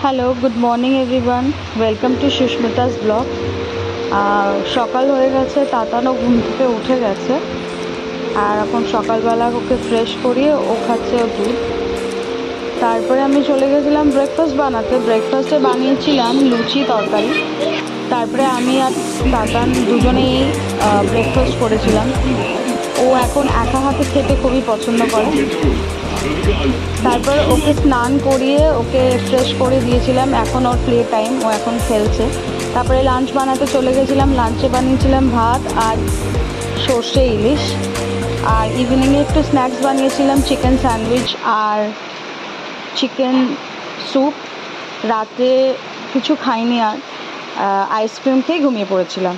Hello, good morning everyone. Welcome to Susmita's blog. সকাল হয়ে গেছে, তাতানো ঘুম থেকে উঠে গেছে। আর এখন সকালবেলা ওকে ফ্রেশ করিয়ে ও খাচ্ছে দুধ। তারপরে আমি চলে গেছিলাম ব্রেকফাস্ট বানাতে। ব্রেকফাস্টে বানিয়েছিলাম লুচি তরকারি। তারপরে আমি আর তাতান দুজনেই ব্রেকফাস্ট করেছিলাম। ও এখন একা হাতে খেতে খুবই পছন্দ করে। তারপর ওকে স্নান করিয়ে ওকে ফ্রেশ করে দিয়েছিলাম। এখন ওর প্লে টাইম, ও এখন খেলছে। তারপরে লাঞ্চ বানাতে চলে গেছিলাম। লাঞ্চে বানিয়েছিলাম ভাত আর সর্ষে ইলিশ। আর ইভিনিংয়ে একটু স্ন্যাক্স বানিয়েছিলাম, চিকেন স্যান্ডউইচ আর চিকেন স্যুপ। রাতে কিছু খাইনি আর আইসক্রিম খেয়ে ঘুমিয়ে পড়েছিলাম।